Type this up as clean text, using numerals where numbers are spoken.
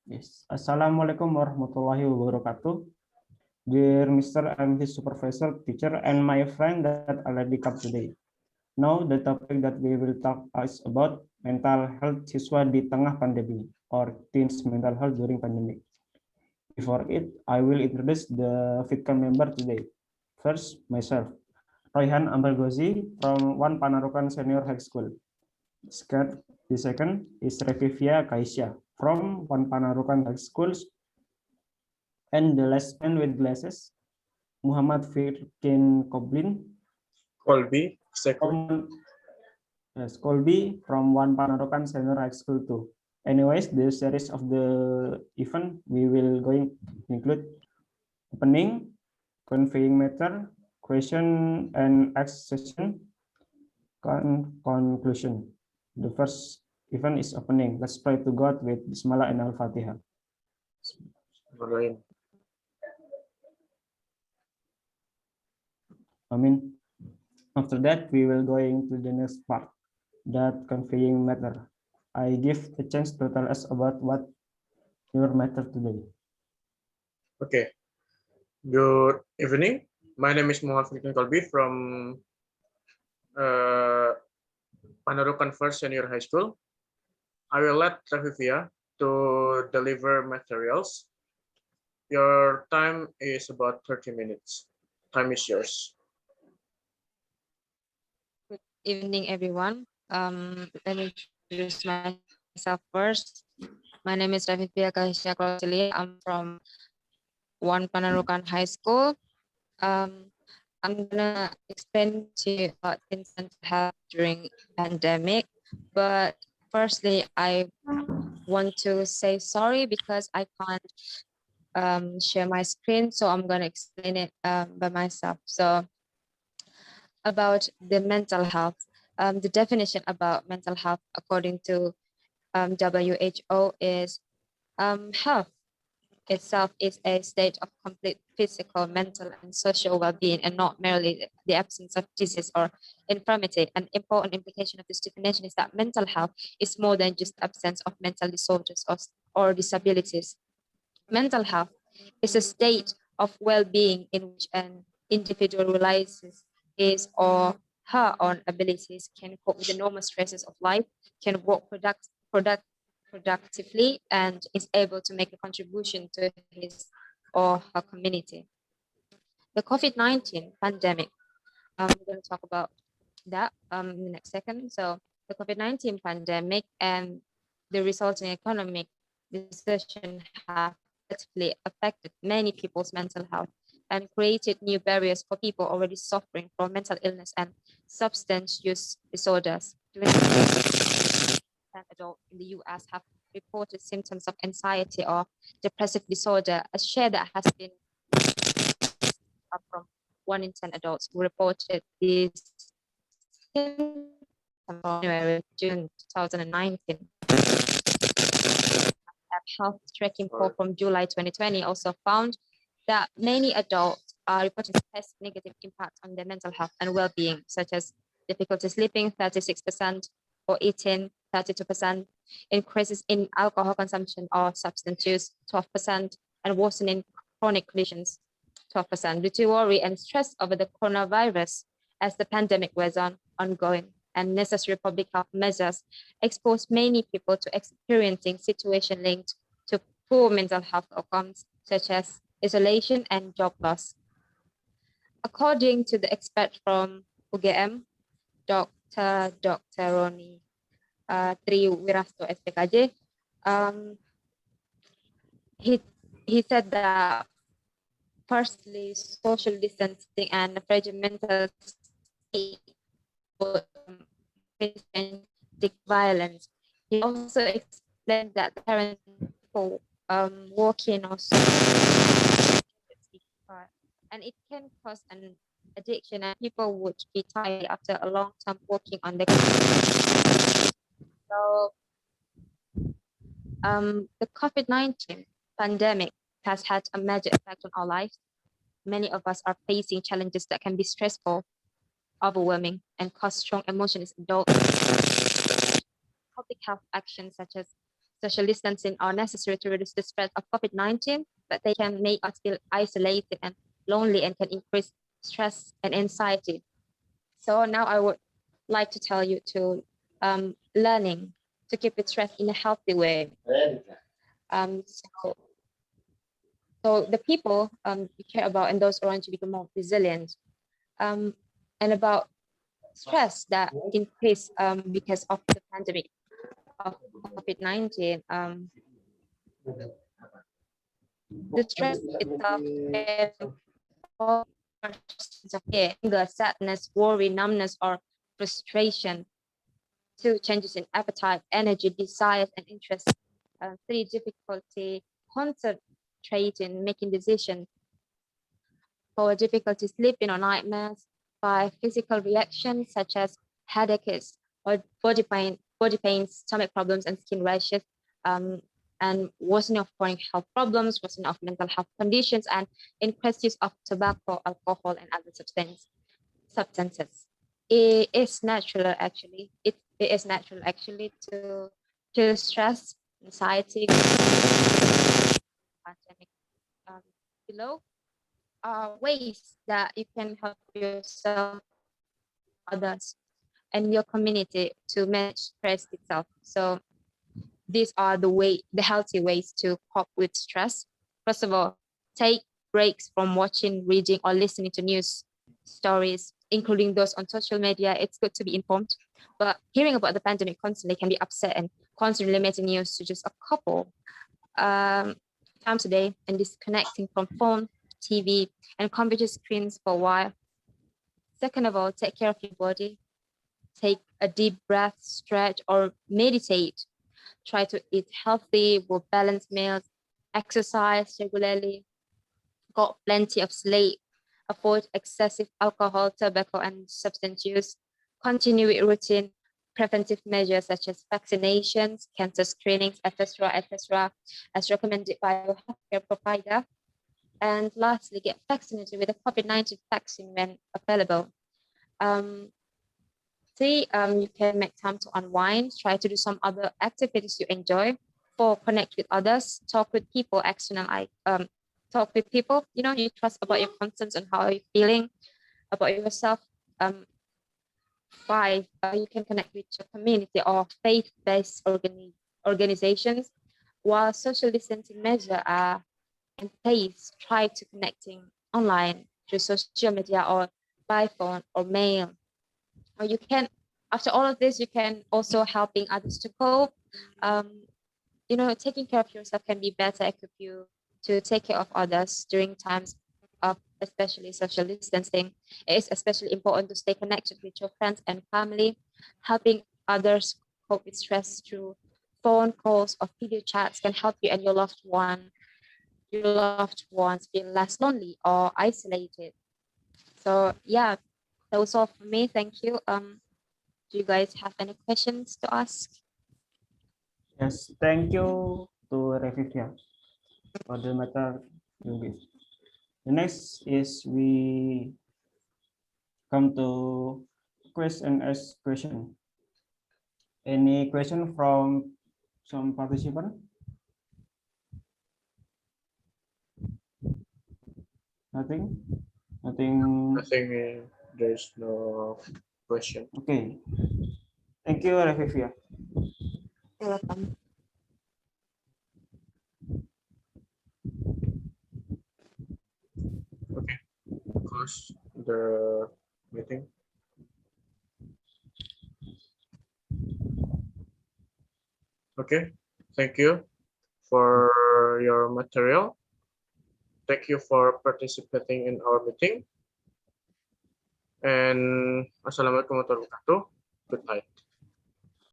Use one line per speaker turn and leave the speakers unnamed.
Yes. Assalamualaikum warahmatullahi wabarakatuh. Dear Mr. and his supervisor, teacher, and my friend that already come today. Now the topic that we will talk is about mental health siswa di tengah pandemi or teens mental health during pandemic. Before it, I will introduce the VIDCON member today. First, myself, Royhan Ambalgozi from One Panarukan Senior High School. The second is Revivia Kaisya from One Panarukan High School. And the last man with glasses, Muhammad Firkin
Colby, exactly.
Colby from One Panarukan Senior High School too. Anyways, the series of the event we will going include opening, conveying matter, question and ask session, conclusion. The first event is opening. Let's pray to God with Bismillah and Al-Fatihah. Amin. After that, we will going to the next part, that conveying matter. I give the chance to tell us about what your matter today.
Okay. Good evening. My name is Muhammad Firkin Colby from Panarukan First Senior High School. I will let Revivia to deliver materials. Your time is about 30 minutes. Time is yours.
Good evening, everyone. Let me introduce myself first. My name is Revivia Kahisya Klausilia. I'm from One Panarukan High School. I'm gonna explain to you about mental health during pandemic. But firstly, I want to say sorry because I can't share my screen, so I'm gonna explain it by myself. So about the mental health. The definition about mental health according to WHO is health itself is a state of complete physical, mental, and social well-being, and not merely the absence of disease or infirmity. An important implication of this definition is that mental health is more than just absence of mental disorders or disabilities. Mental health is a state of well-being in which an individual realizes his or her own abilities, can cope with the normal stresses of life, can work productively, and is able to make a contribution to his or her community. The COVID-19 pandemic, we're going to talk about that in the next second. So the COVID-19 pandemic and the resulting economic recession have negatively affected many people's mental health and created new barriers for people already suffering from mental illness and substance use disorders. 20% adults in the US have reported symptoms of anxiety or depressive disorder, a share that has been up from 1 in 10 adults who reported these symptoms from January to June 2019. Health tracking poll from July 2020 also found that many adults are reporting test negative impact on their mental health and well-being, such as difficulty sleeping, 36%, or eating, 32%, increases in alcohol consumption or substance use, 12%, and worsening chronic conditions, 12%, due to worry and stress over the coronavirus as the pandemic was ongoing, and necessary public health measures expose many people to experiencing situations linked to poor mental health outcomes, such as isolation and job loss. According to the expert from UGM, Dr. Roni Triwirasto SPKJ, he said that firstly, social distancing and fragile mental state violence. He also explained that parents people working or and it can cause an addiction, and people would be tired after a long time working on the so the COVID-19 pandemic has had a major effect on our lives. Many of us are facing challenges that can be stressful, overwhelming, and cause strong emotions in adults. Public health actions such as social distancing are necessary to reduce the spread of COVID-19, but they can make us feel isolated and lonely and can increase stress and anxiety. So now I would like to tell you to learning to keep it stress in a healthy way. So the people you care about and those around you become more resilient. And about stress that increase because of the pandemic of COVID-19. The stress itself can cause of fear, anger, sadness, worry, numbness, or frustration. 2, changes in appetite, energy, desires, and interests. 3, difficulty concentrating, making decisions. 4, difficulty sleeping or nightmares. 5, physical reactions such as headaches or body pain, stomach problems, and skin rashes. And worsening of chronic health problems, worsening of mental health conditions, and increased use of tobacco, alcohol, and other substances. It is natural actually. It is natural actually to stress, anxiety. Pandemic. Below are ways that you can help yourself, others, and your community to manage stress itself. So these are the healthy ways to cope with stress. First of all, take breaks from watching, reading, or listening to news stories, including those on social media. It's good to be informed, but hearing about the pandemic constantly can be upset, and constantly limiting news to just a couple times a day and disconnecting from phone, TV, and computer screens for a while. Second of all, take care of your body. Take a deep breath, stretch, or meditate. Try to eat healthy with balanced meals, exercise regularly, got plenty of sleep, avoid excessive alcohol, tobacco, and substance use, continue with routine preventive measures such as vaccinations, cancer screenings, etc., as recommended by your healthcare provider. And lastly, get vaccinated with a COVID-19 vaccine when available. You can make time to unwind, try to do some other activities you enjoy. 4, connect with others, talk with people, talk with people, you trust about your concerns and how you're feeling about yourself. 5, you can connect with your community or faith-based organizations. While social distancing measures are in place, try to connecting online through social media or by phone or mail. Or you can, after all of this, you can also helping others to cope. Taking care of yourself can be better equip you to take care of others during times of especially social distancing. It is especially important to stay connected with your friends and family. Helping others cope with stress through phone calls or video chats can help you and your loved ones feel less lonely or isolated. So yeah, that was all for me. Thank you. Do you guys have any questions to ask?
Yes, thank you to Revivia for the matter you give. The next is we come to question and ask question. Any question from some participant? Nothing? Nothing?
I think there's no question.
Okay. Thank you, Revivia.
You're welcome.
Okay, close the meeting. Okay, thank you for your material. Thank you for participating in our meeting. And Assalamualaikum warahmatullahi wabarakatuh. Good night.